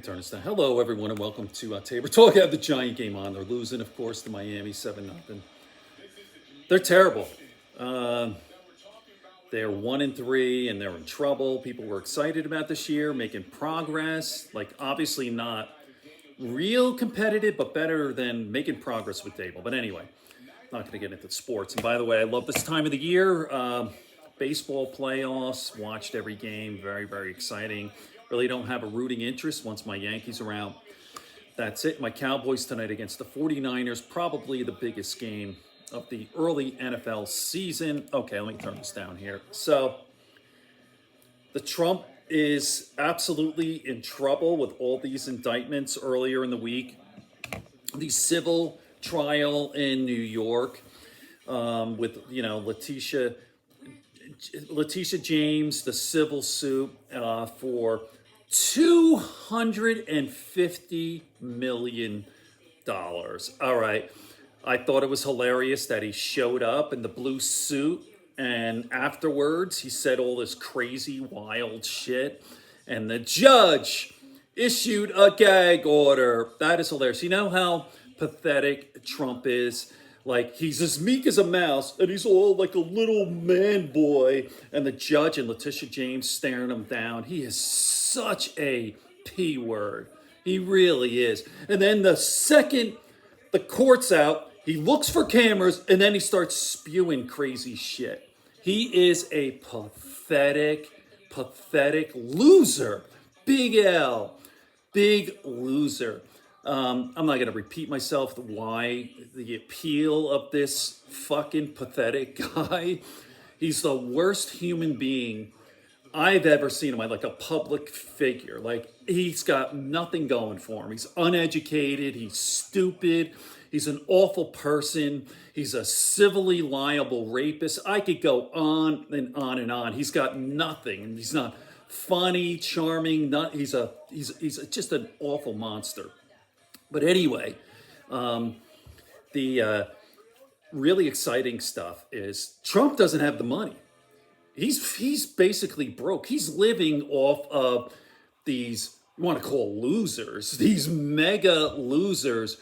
turn this down. Hello, everyone, and welcome to Tabor Talk. I have the Giant game on. They're losing, of course, to Miami 7-0. They're terrible. They're 1-3, and they're in trouble. People were excited about this year, making progress. Like, obviously not real competitive, but better than making progress with Dable. But anyway, not going to get into sports. And by the way, I love this time of the year. Baseball playoffs, watched every game. Very, very exciting. Really don't have a rooting interest once my Yankees are out. That's it. My Cowboys tonight against the 49ers, probably the biggest game of the early NFL season. Okay, let me turn this down here. So, the Trump is absolutely in trouble with all these indictments earlier in the week. The civil trial in New York with, Letitia James, the civil suit for $250 million. All right. I thought it was hilarious that he showed up in the blue suit and afterwards he said all this crazy, wild shit. And the judge issued a gag order. That is hilarious. You know how pathetic Trump is? Like, he's as meek as a mouse, and he's all like a little man boy. And the judge and Letitia James staring him down. He is such a P word. He really is. And then the second the court's out, he looks for cameras, and then he starts spewing crazy shit. He is a pathetic loser. Big L. Big loser. I'm not going to repeat myself why the appeal of this fucking pathetic guy. He's the worst human being I've ever seen him. Like a public figure. Like, he's got nothing going for him. He's uneducated. He's stupid. He's an awful person. He's a civilly liable rapist. I could go on and on and on. He's got nothing. And he's not funny, charming. He's just an awful monster. But anyway, the really exciting stuff is Trump doesn't have the money. He's basically broke. He's living off of these, you want to call losers, these mega losers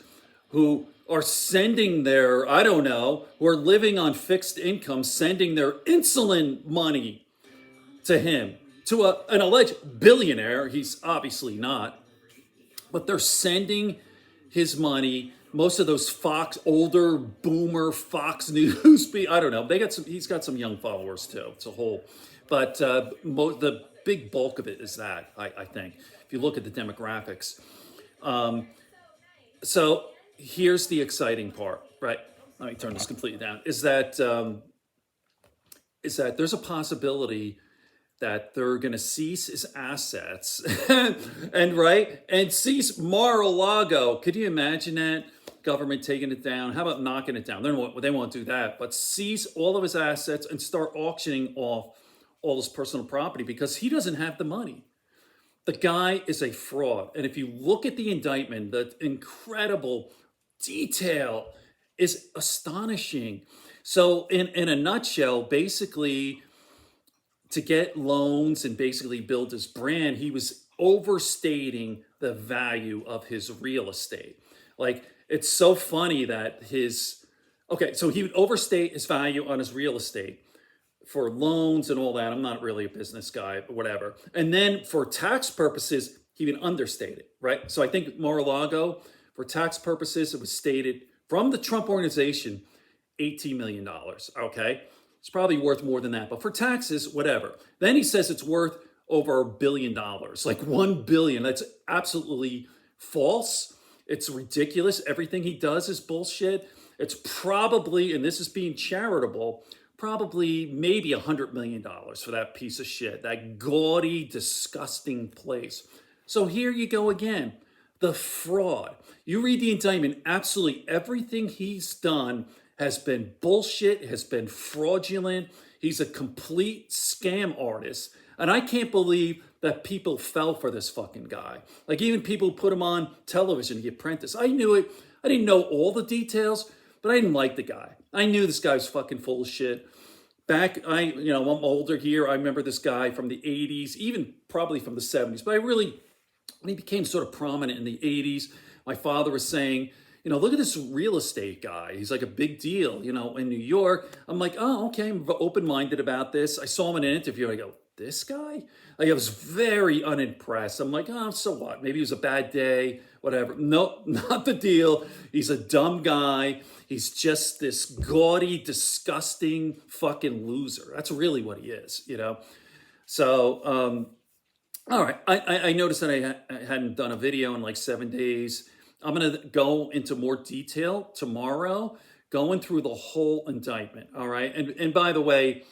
who are sending their, I don't know, who are living on fixed income, sending their insulin money to him, to an alleged billionaire. He's obviously not, but they're sending his money. Most of those older boomer Fox News, I don't know. He's got some young followers too. It's a whole, but the big bulk of it is that, I think, if you look at the demographics. So here's the exciting part, right? Let me turn this completely down. Is that there's a possibility that they're going to seize his assets and seize Mar-a-Lago. Could you imagine that? Government taking it down. How about knocking it down? They won't do that, but seize all of his assets and start auctioning off all his personal property because he doesn't have the money. The guy is a fraud. And if you look at the indictment, the incredible detail is astonishing. So in a nutshell, basically, to get loans and basically build his brand, he was overstating the value of his real estate. Like, it's so funny that so he would overstate his value on his real estate for loans and all that. I'm not really a business guy, but whatever. And then for tax purposes, he would understate it, right? So I think Mar-a-Lago, for tax purposes, it was stated from the Trump organization, $18 million, okay? It's probably worth more than that, but for taxes, whatever. Then he says it's worth over $1 billion, like $1 billion. That's absolutely false. It's ridiculous. Everything he does is bullshit. It's probably, and this is being charitable, probably maybe $100 million for that piece of shit, that gaudy, disgusting place. So here you go again, the fraud. You read the indictment, absolutely everything he's done has been bullshit, has been fraudulent. He's a complete scam artist. And I can't believe that people fell for this fucking guy. Like, even people put him on television, The Apprentice. I knew it. I didn't know all the details, but I didn't like the guy. I knew this guy was fucking full of shit. I'm older here. I remember this guy from the 80s, even probably from the 70s, but I really when he became sort of prominent in the 80s, my father was saying, look at this real estate guy. He's like a big deal, in New York. I'm like, oh, okay, I'm open-minded about this. I saw him in an interview. I go, this guy? Like, I was very unimpressed. I'm like, oh, so what? Maybe it was a bad day, whatever. Nope, not the deal. He's a dumb guy. He's just this gaudy, disgusting fucking loser. That's really what he is, So, all right, I noticed that I hadn't done a video in like 7 days. I'm going to go into more detail tomorrow, going through the whole indictment. All right. And by the way,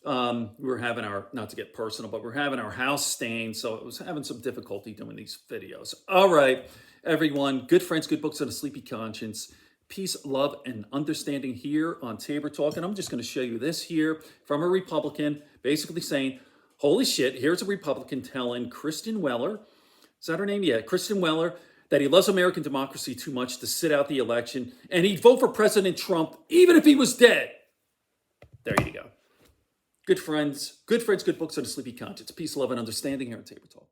we're having not to get personal, but we're having our house stained. So I was having some difficulty doing these videos. All right, everyone, good friends, good books, and a sleepy conscience. Peace, love, and understanding here on Tabor Talk. And I'm just going to show you this here from a Republican basically saying, holy shit, here's a Republican telling Kristen Weller, is that her name? Yeah, Kristen Weller, that he loves American democracy too much to sit out the election, and he'd vote for President Trump even if he was dead. There you go. Good friends, good books, and a sleepy conscience. Peace, love, and understanding here on Tabor Talk.